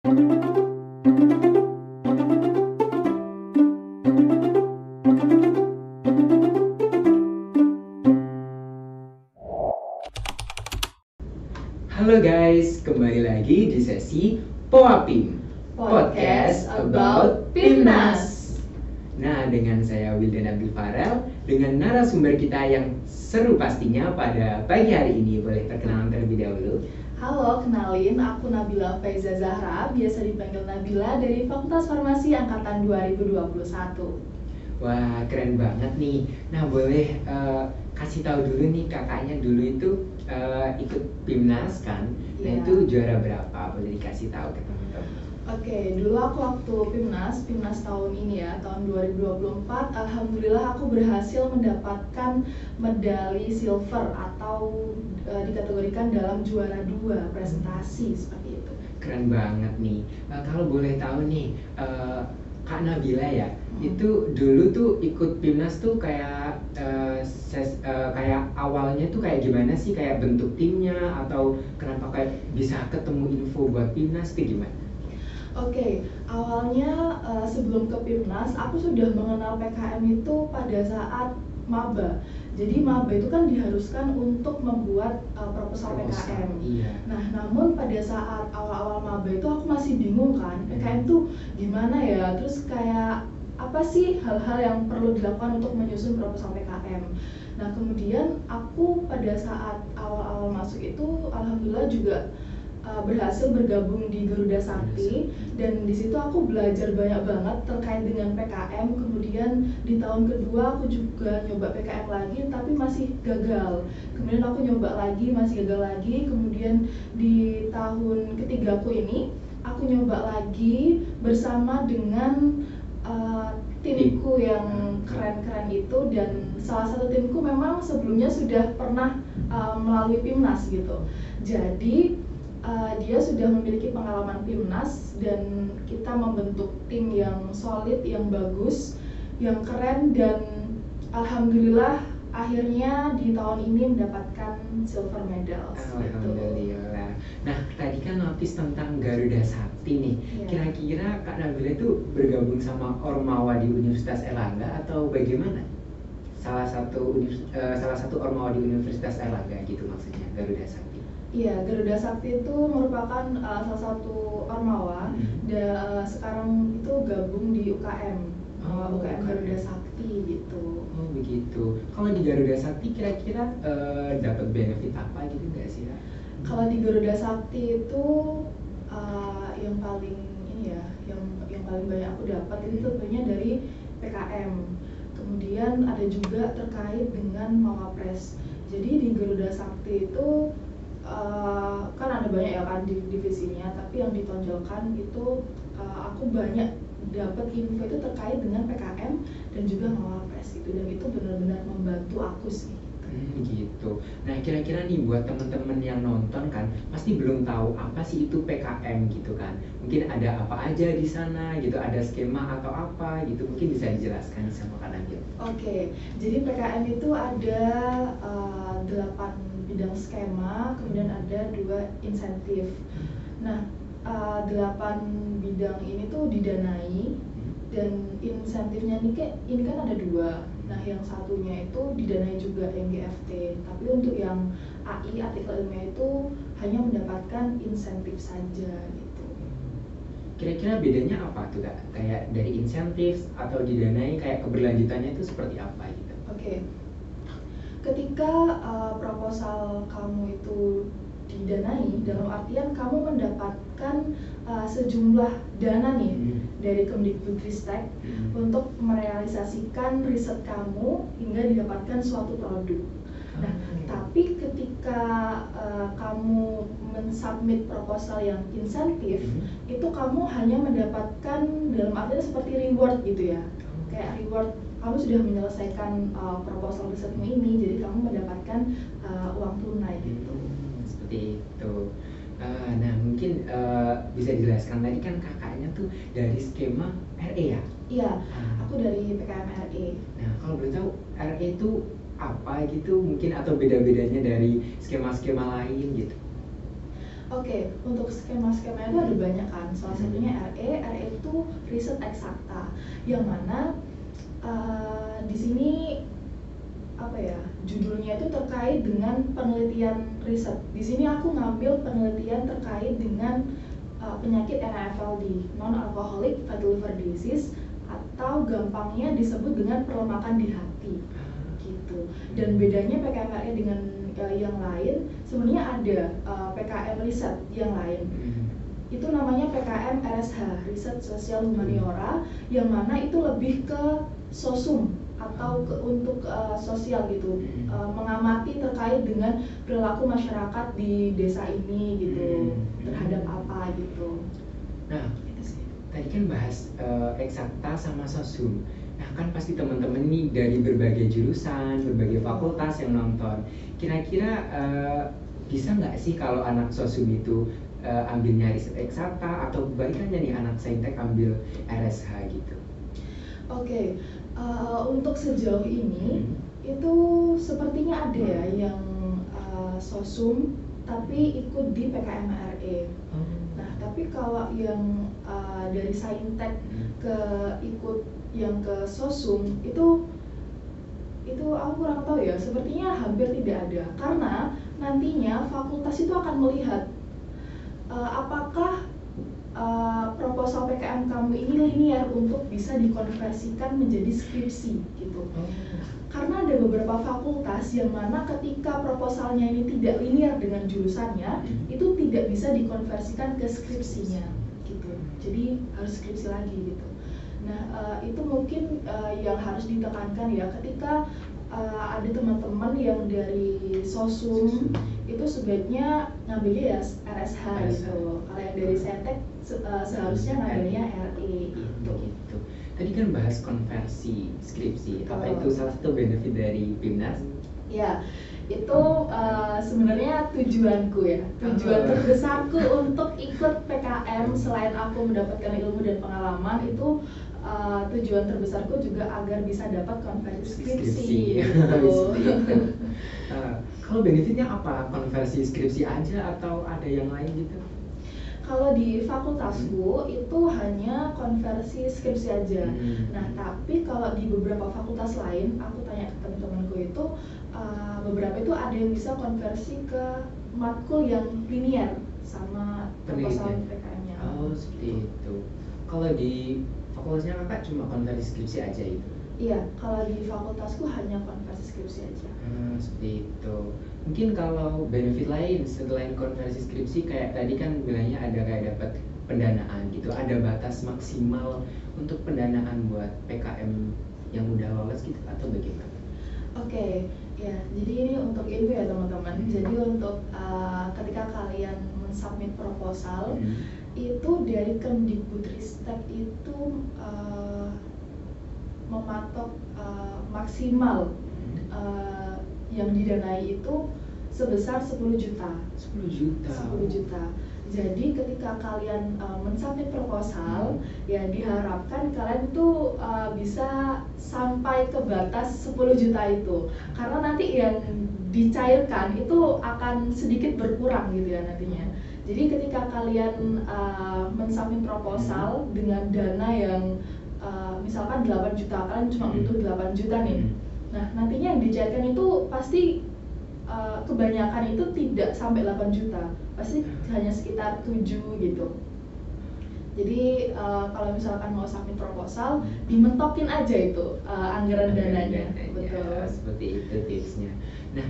Halo guys, kembali lagi di sesi POAPIM, Podcast about Pimnas. Nah, dengan saya Wildan Abdul Farel, dengan narasumber kita yang seru pastinya pada pagi hari ini. Boleh perkenalan terlebih dahulu? Halo, kenalin, aku Nabila Faiza Zahra, biasa dipanggil Nabila dari Fakultas Farmasi Angkatan 2021. Wah, keren banget nih. Nah, boleh kasih tahu dulu nih, kakaknya dulu itu ikut Pimnas kan? Nah, Iya. itu juara berapa? Boleh dikasih tahu ke teman-teman? Oke, dulu aku waktu Pimnas tahun ini ya, tahun 2024, alhamdulillah aku berhasil mendapatkan medali silver atau dikategorikan dalam juara 2 presentasi seperti itu. Keren banget nih. Kalau boleh tahu nih, Kak Nabila ya, itu dulu tuh ikut Pimnas tuh kayak kayak awalnya tuh kayak gimana sih, kayak bentuk timnya atau kenapa kayak bisa ketemu info buat Pimnas itu gimana? Oke, awalnya sebelum ke Pimnas, aku sudah mengenal PKM itu pada saat maba. Jadi maba itu kan diharuskan untuk membuat proposal PKM. Iya. Nah, namun pada saat awal-awal maba itu aku masih bingung kan, PKM tuh gimana ya? Terus kayak apa sih hal-hal yang perlu dilakukan untuk menyusun proposal PKM? Nah, kemudian aku pada saat awal-awal masuk itu, alhamdulillah juga berhasil bergabung di Garuda Sakti, dan di situ aku belajar banyak banget terkait dengan PKM. Kemudian di tahun kedua aku juga nyoba PKM lagi tapi masih gagal. Kemudian aku nyoba lagi, masih gagal lagi. Kemudian di tahun ketiga aku ini aku nyoba lagi bersama dengan timku yang keren-keren itu, dan salah satu timku memang sebelumnya sudah pernah melalui Pimnas gitu. Jadi dia sudah memiliki pengalaman Pimnas dan kita membentuk tim yang solid, yang bagus, yang keren, dan alhamdulillah akhirnya di tahun ini mendapatkan silver medal. Alhamdulillah. Nah, tadi kan notis tentang Garuda Sakti nih. Iya. Kira-kira Kak Nabila itu bergabung sama Ormawa di Universitas Erlangga atau bagaimana? Salah satu Ormawa di Universitas Erlangga gitu maksudnya, Garuda Sakti. Iya, Garuda Sakti itu merupakan salah satu Ormawa. Sekarang itu gabung di UKM, UKM Garuda Sakti gitu. Oh begitu. Kalau di Garuda Sakti kira-kira dapat benefit apa gitu nggak sih, Kak? Kalau di Garuda Sakti itu yang paling ini ya, yang paling banyak aku dapat itu tentunya dari PKM. Kemudian ada juga terkait dengan Mawapres. Jadi di Garuda Sakti itu kan ada banyak ya kan divisinya, tapi yang ditonjolkan itu aku banyak dapat info itu terkait dengan PKM dan juga Mawapres itu, dan itu benar-benar membantu aku sih. Gitu. Nah, kira-kira nih buat teman-teman yang nonton kan pasti belum tahu apa sih itu PKM gitu kan. Mungkin ada apa aja di sana gitu, ada skema atau apa gitu. Mungkin bisa dijelaskan sama Kak Nabil. Oke, jadi PKM itu ada 8 bidang skema, kemudian ada 2 insentif. Nah, 8 bidang ini tuh didanai, dan insentifnya ini kan ada 2. Nah, yang satunya itu didanai juga MGFT, tapi untuk yang AI artikel ilmiah itu hanya mendapatkan insentif saja gitu. Kira-kira bedanya apa tuh, Kak? Kayak dari insentif atau didanai, kayak keberlanjutannya itu seperti apa gitu? Oke. Ketika proposal kamu itu didanai, dalam artian kamu mendapatkan sejumlah dana nih dari Kemdikbudristek untuk merealisasikan riset kamu hingga didapatkan suatu produk. Nah, tapi ketika kamu mensubmit proposal yang insentif, itu kamu hanya mendapatkan dalam artian seperti reward gitu ya. Kayak reward, kamu sudah menyelesaikan proposal risetmu ini, jadi kamu mendapatkan uang tunai gitu. Seperti itu. Nah, mungkin bisa dijelaskan, tadi kan kakaknya tuh dari skema RE ya? Iya, aku dari PKM RE. Nah, kalau boleh tahu RE itu apa gitu mungkin, atau beda-bedanya dari skema-skema lain gitu? Oke, untuk skema-skemanya itu ada banyak kan. Salah satunya RE itu riset eksakta, yang mana di sini apa ya, judulnya itu terkait dengan penelitian riset. Di sini aku ngambil penelitian terkait dengan penyakit NAFLD, non-alcoholic fatty liver disease, atau gampangnya disebut dengan perlemakan di hati gitu. Dan bedanya PKMRE dengan yang lain, sebenarnya ada PKM riset yang lain. Itu namanya PKM RSH, Riset Sosial Humaniora, yang mana itu lebih ke sosum atau untuk sosial gitu, mengamati terkait dengan perilaku masyarakat di desa ini gitu, terhadap apa gitu. Nah, tadi kan bahas eksakta sama sosum. Nah, kan pasti teman-teman nih dari berbagai jurusan, berbagai fakultas yang nonton. Kira-kira bisa nggak sih kalau anak sosum itu ambilnya riset eksakta, atau kebalikannya nih anak saintek ambil RSH gitu? Oke, untuk sejauh ini itu sepertinya ada ya yang sosum tapi ikut di PKMRE. Nah, tapi kalau yang dari saintek ke ikut yang ke sosum itu aku kurang tahu ya, sepertinya hampir tidak ada, karena nantinya fakultas itu akan melihat apakah proposal PKM kamu ini linear untuk bisa dikonversikan menjadi skripsi gitu. Karena ada beberapa fakultas yang mana ketika proposalnya ini tidak linear dengan jurusannya, itu tidak bisa dikonversikan ke skripsinya gitu. Jadi harus skripsi lagi gitu. Nah, itu mungkin yang harus ditekankan ya, ketika ada teman-teman yang dari sosum itu sebaiknya ngambilnya ya RSH gitu. Kalau yang dari saintek seharusnya ngambilnya RE gitu. Tadi kan bahas konversi skripsi. Apa itu salah satu benefit dari PIMNAS? Ya, itu sebenarnya tujuanku ya, tujuan terbesarku untuk ikut PKM selain aku mendapatkan ilmu dan pengalaman itu. Tujuan terbesarku juga agar bisa dapat konversi skripsi gitu. Kalau benefitnya apa? Konversi skripsi aja atau ada yang lain gitu? Kalau di fakultasku itu hanya konversi skripsi aja. Nah, tapi kalau di beberapa fakultas lain, aku tanya ke teman-temanku itu beberapa itu ada yang bisa konversi ke matkul yang linear sama proposal PKM-nya. Oh, seperti itu. Kalau di fakultasnya kakak cuma konversi skripsi aja itu? Iya, kalau di fakultasku hanya konversi skripsi aja. Seperti itu. Mungkin kalau benefit lain selain konversi skripsi, kayak tadi kan bilangnya ada kayak dapat pendanaan gitu, ada batas maksimal untuk pendanaan buat PKM yang udah lolos gitu atau bagaimana? Oke, ya, jadi ini untuk info ya teman-teman. Jadi untuk ketika kalian mensubmit proposal, itu dari Kemdikbudristek itu mematok maksimal yang didanai itu sebesar 10 juta. 10 juta. 10 juta. Jadi ketika kalian mensubmit proposal, ya diharapkan kalian itu bisa sampai ke batas 10 juta itu. Karena nanti yang dicairkan itu akan sedikit berkurang gitu ya nantinya. Jadi ketika kalian mensubmit proposal dengan dana yang misalkan 8 juta, kalian cuma butuh 8 juta nih. Nah, nantinya yang dicairkan itu pasti kebanyakan itu tidak sampai 8 juta, pasti hanya sekitar 7 gitu. Jadi kalau misalkan mau submit proposal, dimentokin aja itu anggaran dananya. Betul. Seperti itu tipsnya. Nah,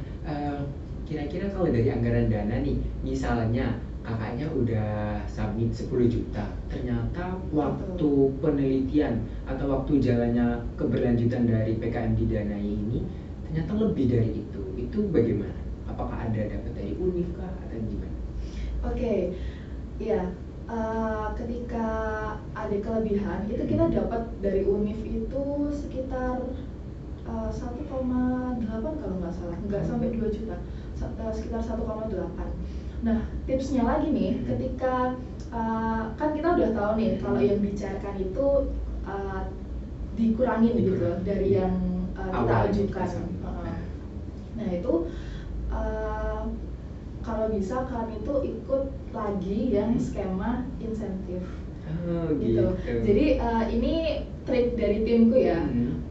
kira-kira kalau dari anggaran dana nih, misalnya kakaknya udah submit 10 juta, ternyata waktu penelitian atau waktu jalannya keberlanjutan dari PKM didanai ini ternyata lebih dari itu bagaimana? Apakah ada dapat dari UNIF kah atau gimana? Oke, ya, ketika ada kelebihan itu kita dapat dari UNIF itu sekitar 1,8 kalau nggak salah, nggak sampai 2 juta, sekitar 1,8. Nah, tipsnya lagi nih, ketika kan kita udah tahu nih kalau yang dicairkan itu dikurangin gitu dari yang kita ajukan. Nah itu kalau bisa kalian itu ikut lagi yang skema insentif. Oh gitu. Jadi ini trik dari timku ya. Hmm.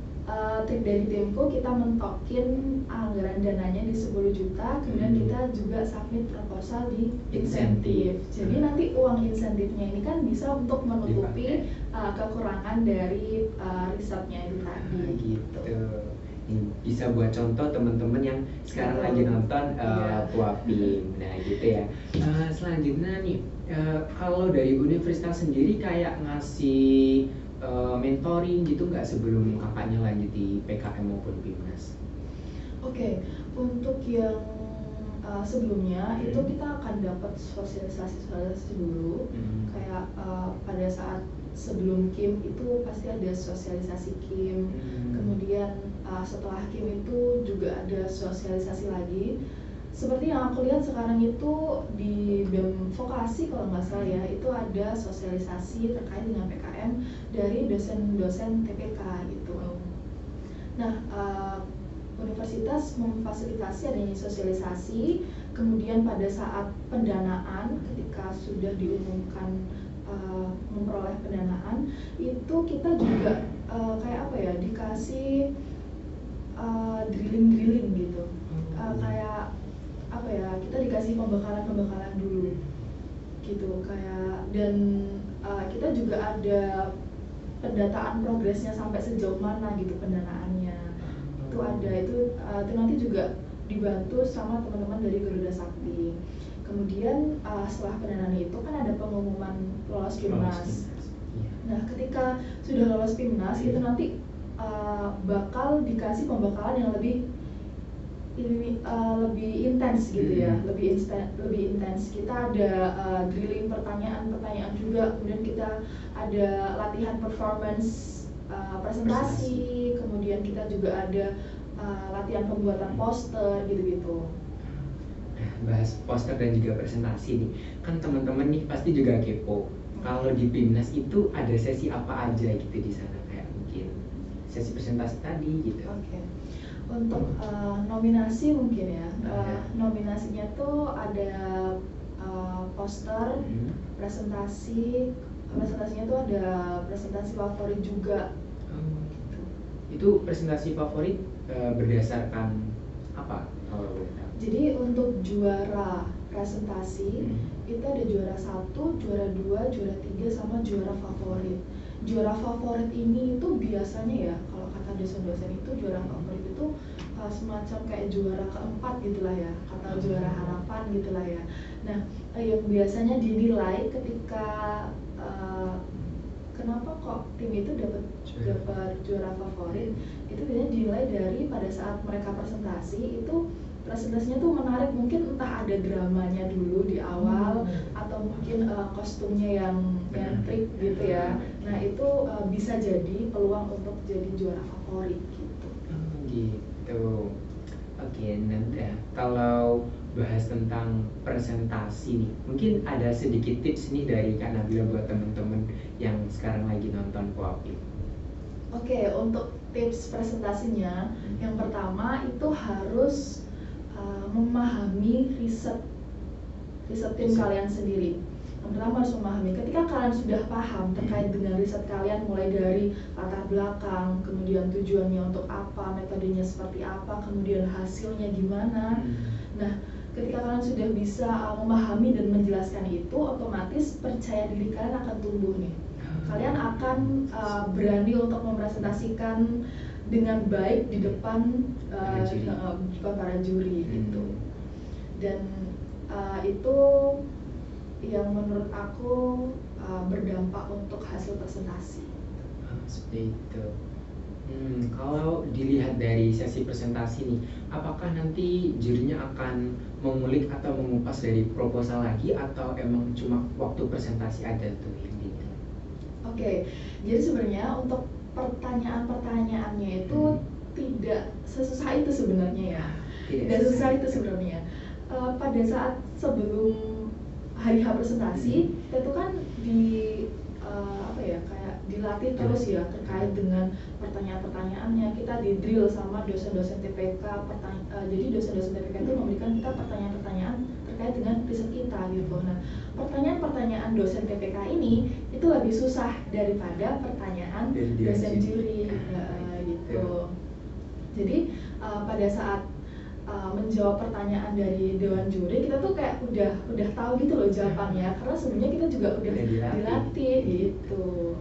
Trik dari timku, kita mentokin anggaran dananya di 10 juta, kemudian kita juga submit proposal di insentif. Jadi nanti uang insentifnya ini kan bisa untuk menutupi kekurangan dari risetnya itu tadi. Gitu. Bisa buat contoh teman-teman yang sekarang lagi nonton Puapim. Nah gitu ya. Selanjutnya nih, kalau dari universitas sendiri kayak ngasih mentoring gitu nggak sebelum kakaknya lanjut di PKM maupun PIMNAS? Oke, untuk yang sebelumnya itu kita akan dapat sosialisasi dulu. Kayak pada saat sebelum KIM itu pasti ada sosialisasi KIM. Kemudian setelah KIM itu juga ada sosialisasi lagi. Seperti yang aku lihat sekarang itu di BEM Vokasi kalau nggak salah ya, itu ada sosialisasi terkait dengan PKM dari dosen-dosen TPK gitu. Nah, universitas memfasilitasi adanya sosialisasi, kemudian pada saat pendanaan ketika sudah diumumkan memperoleh pendanaan, itu kita juga kayak apa ya, dikasih drilling gitu. Kayak apa ya, kita dikasih pembekalan dulu gitu, kayak dan kita juga ada pendataan progresnya sampai sejauh mana gitu pendanaannya. Itu ada, itu nanti juga dibantu sama teman-teman dari Garuda Sakti. Kemudian setelah pendanaan itu kan ada pengumuman lolos PIMNAS. Nah, ketika sudah lolos PIMNAS itu nanti bakal dikasih pembekalan yang lebih intens gitu ya, lebih intens. Kita ada drilling pertanyaan juga, kemudian kita ada latihan performance presentasi, kemudian kita juga ada latihan pembuatan poster gitu-gitu. Nah, bahas poster dan juga presentasi nih, kan teman-teman nih pasti juga kepo. Kalau di PIMNAS itu ada sesi apa aja gitu di sana, kayak mungkin sesi presentasi tadi gitu. Oke. Untuk nominasi mungkin ya, nominasinya tuh ada poster, presentasinya tuh ada presentasi favorit juga. Gitu. Itu presentasi favorit berdasarkan apa kalau boleh tahu? Jadi untuk juara presentasi itu ada juara 1, juara 2, juara 3 sama juara favorit. Juara favorit ini itu biasanya ya, kalau kata dosen-dosen itu juara favorit itu semacam kayak juara keempat gitulah ya, atau juara harapan gitulah ya. Nah, yang biasanya dinilai ketika kenapa kok tim itu dapat juara favorit, itu biasanya dinilai dari pada saat mereka presentasi itu, presentasinya tuh menarik, mungkin entah ada dramanya dulu di awal atau mungkin kostumnya yang trik gitu ya. Nah, itu bisa jadi peluang untuk jadi juara favorit gitu. Gitu. Oke, nanti kalau bahas tentang presentasi nih, mungkin ada sedikit tips nih dari Kak Nabila buat teman-teman yang sekarang lagi nonton Puapim. Oke, untuk tips presentasinya, yang pertama itu harus memahami riset tim kalian sendiri. Yang pertama harus memahami, ketika kalian sudah paham terkait dengan riset kalian, mulai dari latar belakang, kemudian tujuannya untuk apa, metodenya seperti apa, kemudian hasilnya gimana. Nah, ketika kalian sudah bisa memahami dan menjelaskan itu, otomatis percaya diri kalian akan tumbuh nih. Kalian akan berani untuk mempresentasikan dengan baik di depan para juri gitu. Dan itu yang menurut aku berdampak untuk hasil presentasi. Seperti itu. Kalau dilihat dari sesi presentasi nih, apakah nanti jurinya akan mengulik atau mengupas dari proposal lagi, atau emang cuma waktu presentasi aja tuh yang dinilai? Oke, jadi sebenarnya untuk pertanyaan-pertanyaannya itu tidak sesusah itu sebenarnya ya. Tidak sesusah itu sebenarnya. Pada saat sebelum hari H presentasi, kita itu kan kayak dilatih terus ya terkait dengan pertanyaan-pertanyaannya. Kita di drill sama dosen-dosen TPK. Jadi dosen-dosen TPK itu memberikan kita pertanyaan-pertanyaan terkait dengan riset kita gitu. Nah, pertanyaan-pertanyaan dosen PPK ini itu lebih susah daripada pertanyaan dosen juri gitu. Jadi pada saat menjawab pertanyaan dari dewan juri, kita tuh kayak udah tahu gitu loh jawabannya, karena sebenarnya kita juga udah dilatih gitu.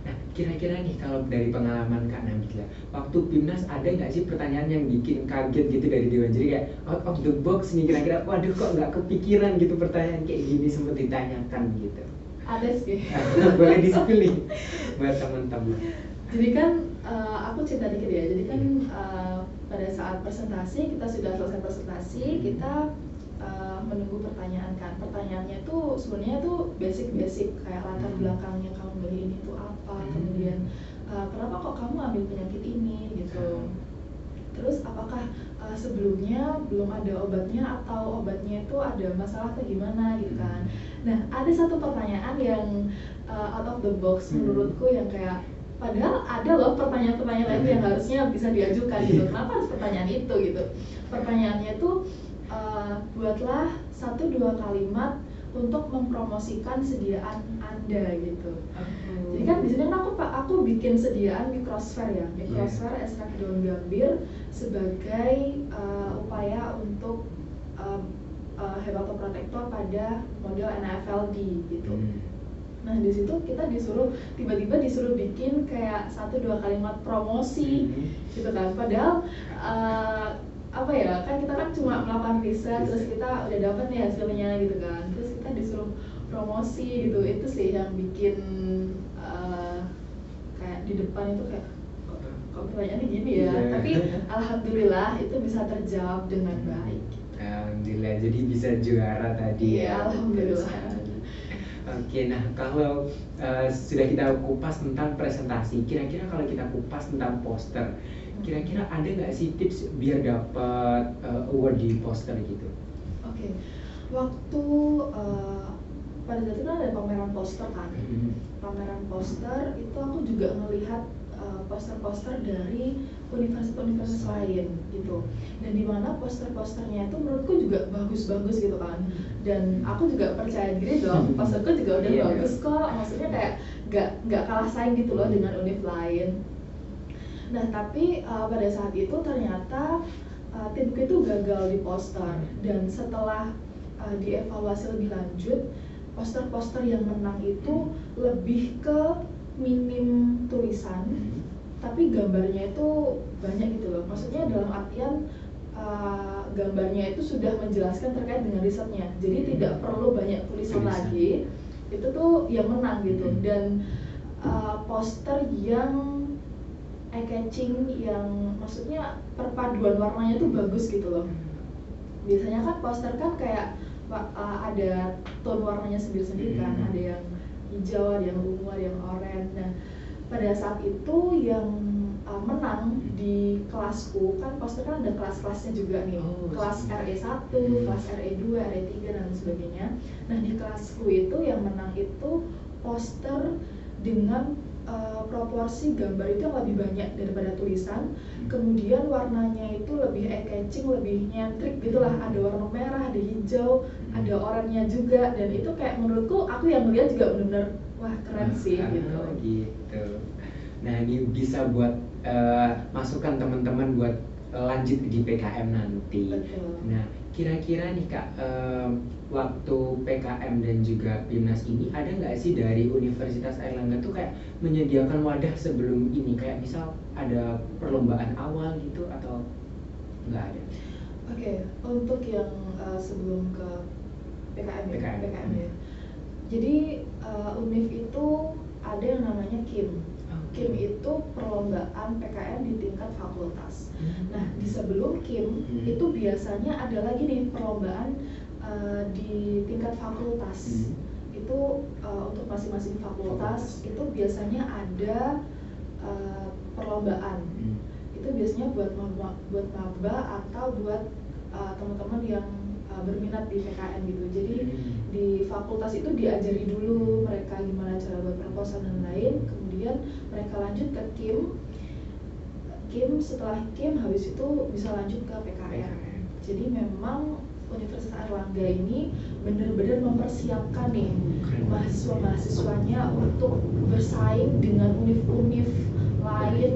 Nah, kira-kira nih kalau dari pengalaman Kak Nabila, waktu PIMNAS ada nggak sih pertanyaan yang bikin kaget gitu dari dewan juri, kayak out of the box nih, kira-kira waduh kok nggak kepikiran gitu pertanyaan kayak gini sempat ditanyakan gitu? Ada sih. Boleh di-spill nih buat teman-teman. Jadi kan aku cerita dikit ya. Jadi kan pada saat presentasi, kita sudah selesai presentasi, kita menunggu pertanyaan kan. Pertanyaannya tuh sebenarnya tuh basic kayak latar belakangnya kamu beli ini tuh apa, kemudian kenapa kok kamu ambil penyakit ini gitu. Terus apakah sebelumnya belum ada obatnya atau obatnya itu ada masalah atau gimana gitu kan. Nah, ada satu pertanyaan yang out of the box menurutku yang kayak, padahal ada loh pertanyaan-pertanyaan lain yang harusnya bisa diajukan gitu. Kenapa harus pertanyaan itu gitu? Pertanyaannya itu buatlah 1-2 kalimat untuk mempromosikan sediaan Anda gitu. Jadi kan di sini kan aku bikin sediaan Microsphere ya, Microsphere ekstrak daun gambir sebagai upaya untuk hepatoprotektor pada model NAFLD gitu. Nah, di situ kita tiba-tiba disuruh bikin kayak 1-2 kalimat promosi gitu kan. Padahal apa ya, kan kita kan cuma melakukan riset, terus kita udah dapat nih hasilnya gitu kan. Terus kita disuruh promosi gitu. Itu sih yang bikin kayak di depan itu kayak kok pertanyaannya gini ya. Tapi alhamdulillah itu bisa terjawab dengan baik. Alhamdulillah, jadi bisa juara tadi ya. Alhamdulillah. Oke, nah kalau sudah kita kupas tentang presentasi, kira-kira kalau kita kupas tentang poster, kira-kira ada nggak sih tips biar dapat award di poster gitu? Oke, waktu pada saat itu ada pameran poster kan, pameran poster itu aku juga melihat poster-poster dari universitas-universitas lain gitu, dan di mana poster-posternya itu menurutku juga bagus-bagus gitu kan, dan aku juga percaya diri dong, posterku juga udah bagus kok, maksudnya kayak nggak kalah saing gitu loh dengan univ lain. Nah tapi pada saat itu ternyata timku itu gagal di poster, dan setelah dievaluasi lebih lanjut, poster-poster yang menang itu lebih ke minim tulisan, tapi gambarnya itu banyak gitu loh. Maksudnya dalam artian gambarnya itu sudah menjelaskan terkait dengan risetnya, jadi tidak perlu banyak tulisan lagi. Itu tuh yang menang gitu. Dan poster yang eye-catching, yang maksudnya perpaduan warnanya tuh bagus gitu loh. Biasanya kan poster kan kayak ada tone warnanya sendiri-sendiri kan, ada yang hijau, ada yang ungu, ada yang oranye. Nah, pada saat itu yang menang di kelasku, kan poster kan ada kelas-kelasnya juga nih, kelas RE1, kelas RE2, RE3 dan sebagainya. Nah, di kelasku itu yang menang itu poster dengan proporsi gambar itu yang lebih banyak daripada tulisan, kemudian warnanya itu lebih eye-catching, lebih nyentrik gitulah, ada warna merah, ada hijau, ada oranye juga, dan itu kayak menurutku, aku yang melihat juga benar-benar wah keren sih gitu. Nah ini bisa buat masukan teman-teman buat lanjut di PKM nanti. Betul. Nah kira-kira nih Kak, waktu PKM dan juga PIMNAS ini ada nggak sih dari Universitas Airlangga tuh kayak menyediakan wadah sebelum ini, kayak misal ada perlombaan awal gitu atau nggak ada? Oke, untuk yang sebelum ke PKM ya. Jadi UNIF itu ada yang namanya KIM. KIM itu perlombaan PKM di tingkat fakultas. Nah, di sebelum KIM itu biasanya ada lagi nih perlombaan di tingkat fakultas. Itu untuk masing-masing fakultas itu biasanya ada perlombaan. Itu biasanya buat maba atau buat teman-teman yang berminat di PKM gitu. Jadi di fakultas itu diajari dulu mereka gimana cara buat proposal dan lain, kemudian mereka lanjut ke KIM, setelah KIM habis itu bisa lanjut ke PKM. Jadi memang Universitas Airlangga ini benar-benar mempersiapkan nih mahasiswa-mahasiswanya untuk bersaing dengan univ-univ lain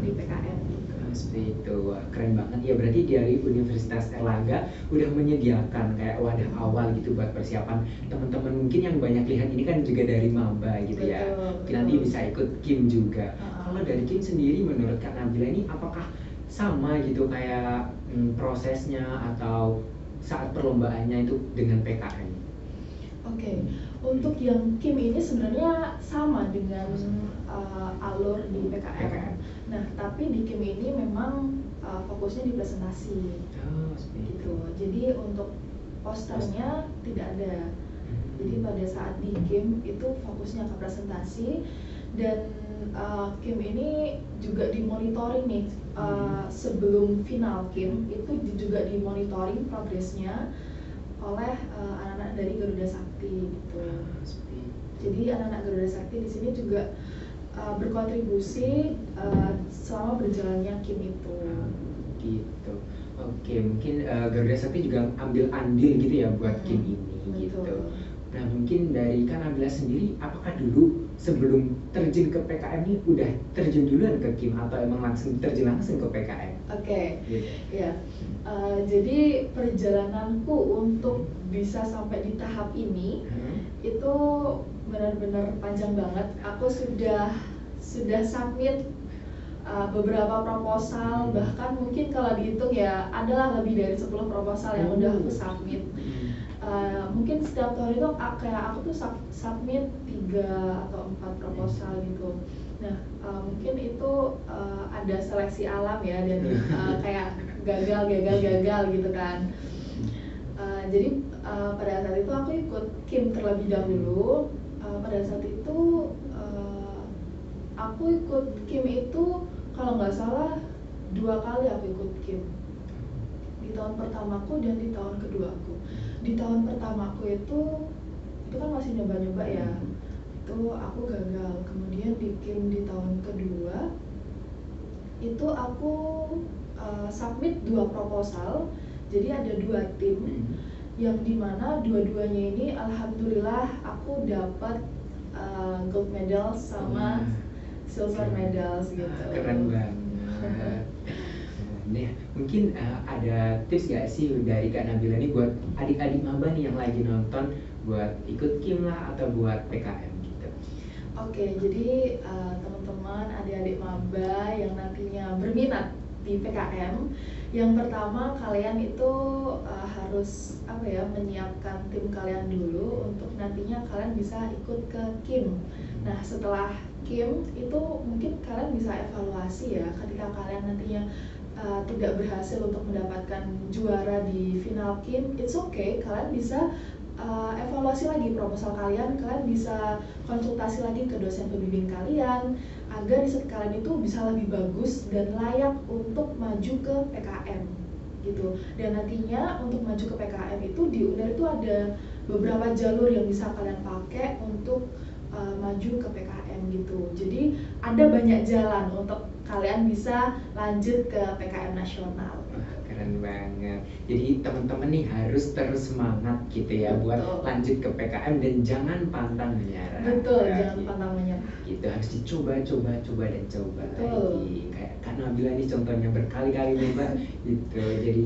di PKM. Seperti itu, wah, keren banget ya. Berarti dari Universitas Airlangga udah menyediakan kayak wadah awal gitu buat persiapan teman-teman. Mungkin yang banyak lihat ini kan juga dari maba gitu ya. Mungkin nanti bisa ikut KIM juga. Kalau dari KIM sendiri menurut Kak Nabila ini apakah sama gitu kayak prosesnya atau saat perlombaannya itu dengan PKM? Oke, untuk yang KIM ini sebenarnya sama dengan alur di PKM. Nah, tapi di KIM ini memang fokusnya di presentasi. Gitu. Jadi untuk posternya tidak ada. Jadi pada saat di KIM itu fokusnya ke presentasi, dan KIM ini juga dimonitoring nih sebelum final KIM itu juga dimonitoring progresnya oleh anak-anak dari Garuda Sakti gitu. Jadi anak-anak Garuda Sakti di sini juga berkontribusi selama berjalannya KIM itu. Gitu. Oke, mungkin Garuda Sakti juga ambil andil gitu ya buat KIM ini gitu. Nah, mungkin dari Kak Nabila sendiri, apakah dulu sebelum terjun ke PKM ini udah terjun duluan ke KIM atau emang langsung terjun langsung ke PKM? Oke, ya. Jadi perjalananku untuk bisa sampai di tahap ini itu benar-benar panjang banget. Aku sudah submit beberapa proposal, bahkan mungkin kalau dihitung ya adalah lebih dari 10 proposal yang udah aku submit. Mungkin setiap tahun itu kayak aku tuh submit 3 atau 4 proposal gitu. Nah, mungkin itu ada seleksi alam ya, dan kayak gagal gitu kan. Jadi pada saat itu aku ikut KIM terlebih dahulu. Pada saat itu aku ikut KIM itu kalau nggak salah 2 kali aku ikut KIM. Di tahun pertamaku dan di tahun keduaku. Di tahun pertamaku itu kan masih nyoba-nyoba ya. Itu aku gagal. Kemudian di KIM di tahun kedua itu aku submit 2 proposal. Jadi ada 2 tim yang dimana dua-duanya ini alhamdulillah aku dapat gold medal sama silver medals gitu. Keren banget. Nih, mungkin ada tips gak sih dari Kak Nabila nih buat adik-adik maba nih yang lagi nonton buat ikut KIM lah atau buat PKM gitu? Oke, jadi teman-teman adik-adik maba yang nantinya berminat di PKM, yang pertama kalian itu harus menyiapkan tim kalian dulu untuk nantinya kalian bisa ikut ke KIM. Nah, setelah KIM itu mungkin kalian bisa evaluasi ya, ketika kalian nantinya tidak berhasil untuk mendapatkan juara di final KIM, it's okay, kalian bisa evaluasi lagi proposal kalian bisa konsultasi lagi ke dosen pembimbing kalian agar riset kalian itu bisa lebih bagus dan layak untuk maju ke PKM gitu. Dan nantinya untuk maju ke PKM itu di UNER itu ada beberapa jalur yang bisa kalian pakai untuk maju ke PKM gitu. Jadi ada banyak jalan untuk kalian bisa lanjut ke PKM nasional. Keren banget. Jadi teman-teman nih harus terus semangat gitu ya. Betul. Buat lanjut ke PKM dan jangan pantang menyerah. Betul, jangan pantang menyerah. Gitu, harus dicoba dan coba lagi. Kayak Kak Nabila nih contohnya berkali-kali nyoba gitu. Jadi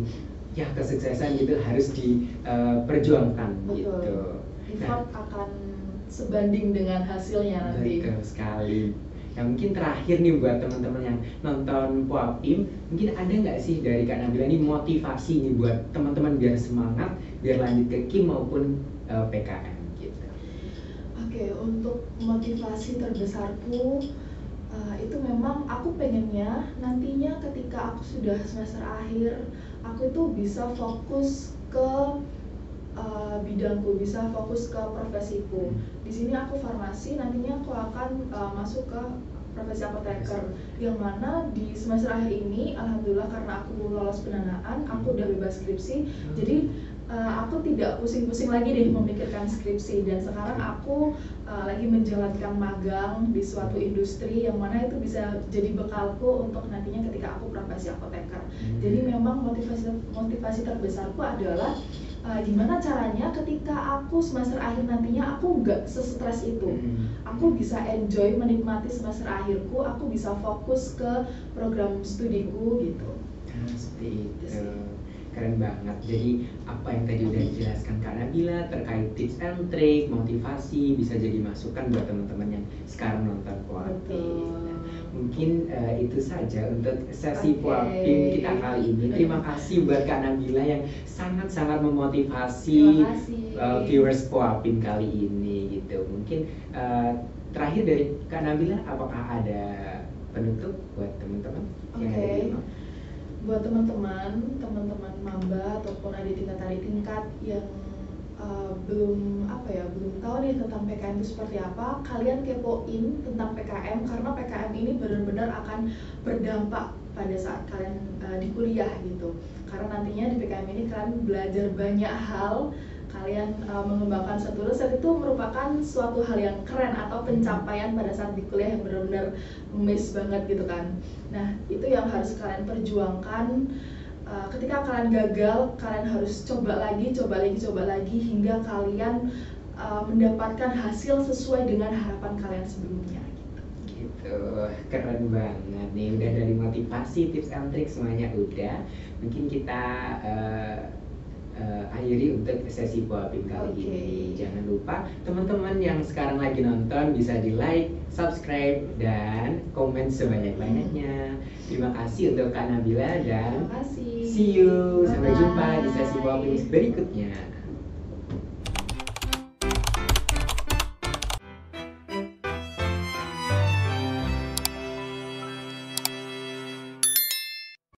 ya kesuksesan gitu harus diperjuangkan gitu. Effort akan sebanding dengan hasilnya nanti. Betul sekali. Nah, mungkin terakhir nih buat teman-teman yang nonton POAPIM, mungkin ada nggak sih dari Kak Nabila nih motivasi nih buat teman-teman biar semangat, biar lanjut ke KIM maupun PKM gitu? Oke, untuk motivasi terbesarku itu memang aku pengennya nantinya ketika aku sudah semester akhir, aku itu bisa fokus ke bidangku, bisa fokus ke profesiku. Di sini aku farmasi, nantinya aku akan masuk ke profesi apoteker, yang mana di semester akhir ini alhamdulillah karena aku lolos pendanaan, aku udah bebas skripsi. Jadi aku tidak pusing-pusing lagi deh memikirkan skripsi, dan sekarang aku lagi menjalankan magang di suatu industri yang mana itu bisa jadi bekalku untuk nantinya ketika aku profesi apoteker. Jadi memang motivasi terbesarku adalah gimana caranya ketika aku semester akhir nantinya aku nggak sestres itu, aku bisa enjoy menikmati semester akhirku, aku bisa fokus ke program studiku gitu. Seperti itu. Keren banget. Jadi apa yang tadi udah dijelaskan Kak Nabila terkait tips and trick, motivasi bisa jadi masukan buat teman-teman yang sekarang nonton Puapin. Nah, mungkin itu saja untuk sesi Puapin kita kali ini. Terima kasih buat Kak Nabila yang sangat-sangat memotivasi viewers Puapin kali ini gitu. Mungkin terakhir dari Kak Nabila, apakah ada penutup buat teman-teman yang ada di rumah? Buat teman-teman maba ataupun adik tingkat yang belum tahu nih tentang PKM itu seperti apa, kalian kepoin tentang PKM karena PKM ini benar-benar akan berdampak pada saat kalian di kuliah gitu. Karena nantinya di PKM ini kalian belajar banyak hal, kalian mengembangkan suatu riset, itu merupakan suatu hal yang keren atau pencapaian pada saat di kuliah yang benar-benar miss banget gitu kan. Nah, itu yang harus kalian perjuangkan. Ketika kalian gagal, kalian harus coba lagi hingga kalian mendapatkan hasil sesuai dengan harapan kalian sebelumnya gitu. Keren banget nih, udah dari motivasi, tips and trick semuanya udah. Mungkin kita akhiri untuk sesi Puapin kali ini. Jangan lupa teman-teman yang sekarang lagi nonton bisa di like, subscribe, dan komen sebanyak-banyaknya. Terima kasih untuk Kak Nabila dan terima kasih. See you. Sampai Bye-bye. jumpa di sesi Puapin berikutnya.